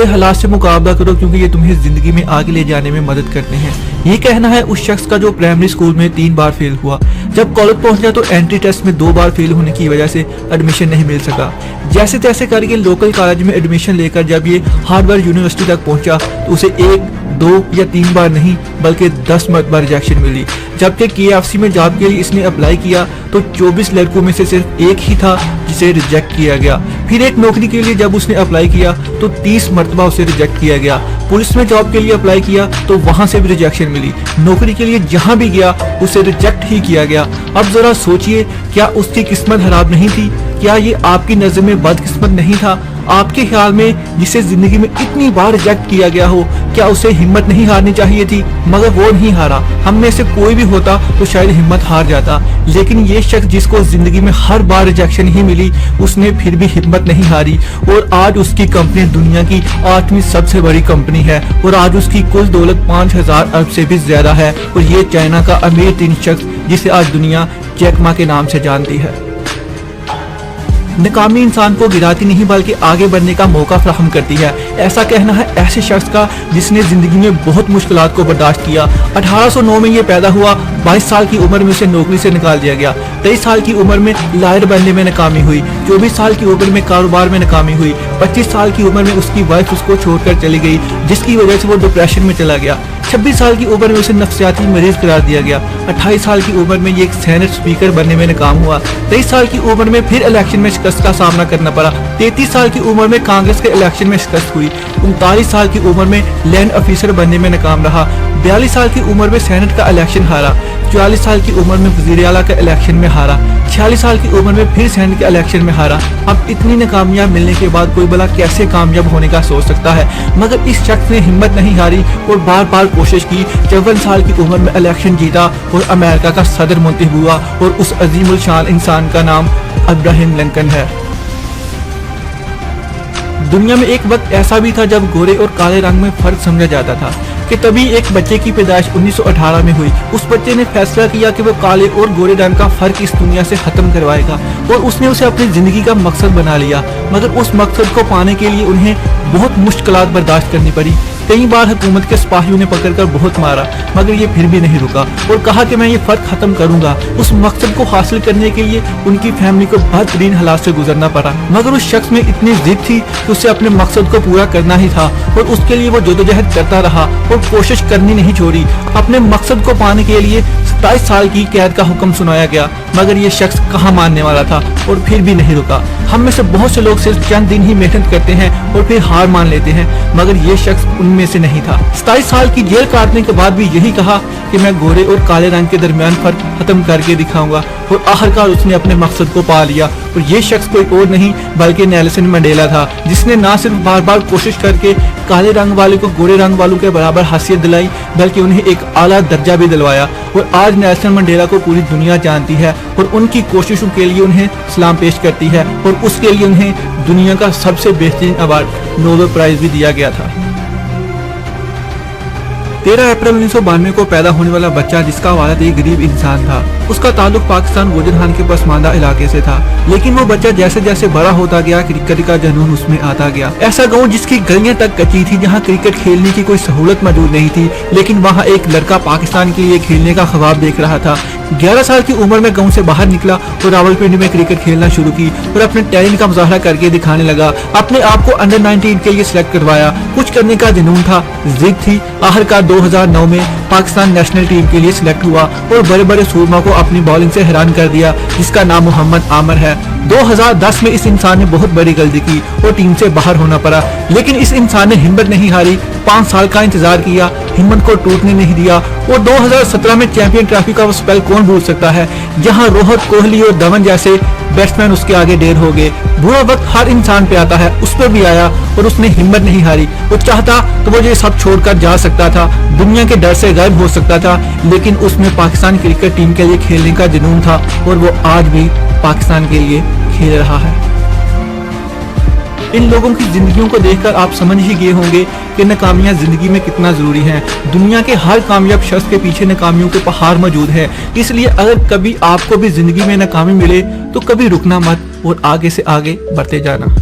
बुरे हालात से मुकाबला करो क्योंकि ये तुम्हें जिंदगी में आगे ले जाने में मदद करते हैं। ये कहना है उस शख्स का जो प्राइमरी स्कूल में 3 बार फेल हुआ। जब कॉलेज पहुंचा तो एंट्री टेस्ट में 2 बार फेल होने की वजह से एडमिशन नहीं मिल सका। जैसे तैसे करके लोकल कॉलेज में एडमिशन लेकर जब ये हार्वर्ड यूनिवर्सिटी तक पहुंचा तो उसे 1, 2 या 3 बार नहीं बल्कि 10 मरतबा रिजेक्शन मिली। जबकि KFC में जॉब के लिए इसने अप्लाई किया तो 24 लड़कों में से सिर्फ एक ही था जिसे रिजेक्ट किया गया। फिर एक नौकरी के लिए जब उसने अप्लाई किया तो 30 मरतबा उसे रिजेक्ट किया गया। पुलिस में जॉब के लिए अप्लाई किया तो वहां से भी रिजेक्शन मिली। नौकरी के लिए जहां भी गया उसे रिजेक्ट ही किया गया। अब जरा सोचिए, क्या उसकी किस्मत खराब नहीं थी? क्या ये आपकी नजर में बदकिस्मत नहीं था? आपके ख्याल में जिसे जिंदगी में इतनी बार रिजेक्ट किया गया हो, क्या उसे हिम्मत नहीं हारनी चाहिए थी? मगर वो नहीं हारा। हम में से कोई भी होता तो शायद हिम्मत हार जाता, लेकिन ये शख्स जिसको जिंदगी में हर बार रिजेक्शन ही मिली, उसने फिर भी हिम्मत नहीं हारी और आज उसकी कंपनी दुनिया की 8वीं सबसे बड़ी कंपनी है और आज उसकी कुल दौलत 5000 अरब से भी ज्यादा है और ये चाइना का अमीर 3 शख्स जिसे आज दुनिया जैक मा के नाम से जानती है। नाकामी इंसान को गिराती नहीं बल्कि आगे बढ़ने का मौका फराहम करती है। ऐसा कहना है ऐसे शख्स का जिसने जिंदगी में बहुत मुश्किलात को बर्दाश्त किया। 1809 में ये पैदा हुआ। 22 साल की उम्र में उसे नौकरी से निकाल दिया गया। 23 साल की उम्र में लायर बनने में नाकामी हुई। 24 साल की उम्र में कारोबार में नाकामी हुई। 25 साल की उम्र में उसकी वाइफ उसको छोड़कर चली गई जिसकी वजह से वो डिप्रेशन में चला गया। 26 साल की उम्र में उसे नफ्सियाती मरीज करार दिया गया। 28 साल की उम्र में ये एक सेनेट स्पीकर बनने में नाकाम हुआ। 23 साल की उम्र में फिर इलेक्शन में शिकस्त का सामना करना पड़ा। 33 साल की उम्र में कांग्रेस के इलेक्शन में शिकस्त हुई। 39 साल की उम्र में लैंड ऑफिसर बनने में नाकाम रहा। 42 साल की उम्र में सेनेट का इलेक्शन हारा। 44 साल की उम्र में वजीर आला का इलेक्शन में हारा। 46 साल की उम्र में फिर सेनेट के इलेक्शन में हारा। अब इतनी नाकामियाब मिलने के बाद कोई भला कैसे कामयाब होने का सोच सकता है? मगर इस शख्स ने हिम्मत नहीं हारी और बार बार कोशिश की। 54 साल की उम्र में इलेक्शन जीता और अमेरिका का सदर मुंतखब हुआ और उस अजीमुल शान इंसान का नाम अब्राहम लिंकन है। दुनिया में एक वक्त ऐसा भी था जब गोरे और काले रंग में फर्क समझा जाता था कि तभी एक बच्चे की पैदाइश 1918 में हुई। उस बच्चे ने फैसला किया कि वो काले और गोरे रंग का फर्क इस दुनिया से खत्म करवाएगा और उसने उसे अपनी जिंदगी का मकसद बना लिया। मगर उस मकसद को पाने के लिए उन्हें बहुत मुश्किलात बर्दाश्त करनी पड़ी। कई बार हुकूमत के सिपाहियों ने पकड़कर बहुत मारा मगर ये फिर भी नहीं रुका और कहा कि मैं ये फर्क खत्म करूंगा। उस मकसद को हासिल करने के लिए उनकी फैमिली को बदतरीन हालात से गुजरना पड़ा मगर उस शख्स में इतनी जिद थी कि उसे अपने मकसद को पूरा करना ही था और उसके लिए वो जदोजहद करता रहा और कोशिश करनी नहीं छोड़ी। अपने मकसद को पाने के लिए 27 साल की कैद का हुक्म सुनाया गया मगर ये शख्स कहाँ मानने वाला था और फिर भी नहीं रुका। हम में से बहुत से लोग सिर्फ चंद दिन ही मेहनत करते हैं और फिर हार मान लेते हैं मगर ये शख्स उनमें से नहीं था। 27 साल की जेल काटने के बाद भी यही कहा कि मैं गोरे और काले रंग के दरमियान फर्क खत्म करके दिखाऊंगा और आखिरकार उसने अपने मकसद को पा लिया। और ये शख्स कोई और नहीं बल्कि नेल्सन मंडेला था जिसने न सिर्फ बार बार कोशिश करके काले रंग वाले को गोरे रंग वालों के बराबर हैसियत दिलाई बल्कि उन्हें एक आला दर्जा भी दिलवाया। और आज नेल्सन मंडेला को पूरी दुनिया जानती है और उनकी कोशिशों के लिए उन्हें सलाम पेश करती है और उसके लिए उन्हें दुनिया का सबसे बेहतरीन अवार्ड नोबेल प्राइज भी दिया गया था। 13 अप्रैल 1992 को पैदा होने वाला बच्चा जिसका वालिद एक गरीब इंसान था, उसका ताल्लुक पाकिस्तान गोजरहान के पसमानदा इलाके से था। लेकिन वो बच्चा जैसे जैसे बड़ा होता गया क्रिकेट का जुनून उसमें आता गया। ऐसा गांव जिसकी गलियां तक कच्ची थी, जहां क्रिकेट खेलने की कोई सहूलत मौजूद नहीं थी, लेकिन वहां एक लड़का पाकिस्तान के लिए खेलने का ख्वाब देख रहा था। 11 साल की उम्र में गांव से बाहर निकला और रावलपिंडी में क्रिकेट खेलना शुरू की और अपने टैलेंट का मुजाहरा करके दिखाने लगा। अपने आप को अंडर 19 के लिए सिलेक्ट करवाया। कुछ करने का जुनून था, जिद थी। आखिरकार 2009 में पाकिस्तान नेशनल टीम के लिए सिलेक्ट हुआ और बड़े बड़े सूरमा को अपनी बॉलिंग से हैरान कर दिया, जिसका नाम मोहम्मद आमर है। 2010 में इस इंसान ने बहुत बड़ी गलती की और टीम से बाहर होना पड़ा, लेकिन इस इंसान ने हिम्मत नहीं हारी। 5 साल का इंतजार किया, हिम्मत को टूटने नहीं दिया और 2017 में चैंपियन ट्रॉफी का वो स्पेल कौन भूल सकता है, जहां रोहित कोहली और धवन जैसे बैट्समैन उसके आगे ढेर हो गए। बुरा वक्त हर इंसान पे आता है, उस पर भी आया और उसने हिम्मत नहीं हारी। वो चाहता तो वो ये सब छोड़कर जा सकता था, दुनिया के डर से गायब हो सकता था, लेकिन उसमें पाकिस्तान क्रिकेट टीम के लिए खेलने का जुनून था और वो आज भी पाकिस्तान के लिए खेल रहा है। इन लोगों की जिंदगियों को देखकर आप समझ ही गए होंगे कि नाकामियां जिंदगी में कितना जरूरी हैं। दुनिया के हर कामयाब शख्स के पीछे नाकामियों के पहाड़ मौजूद है। इसलिए अगर कभी आपको भी जिंदगी में नाकामी मिले तो कभी रुकना मत और आगे से आगे बढ़ते जाना।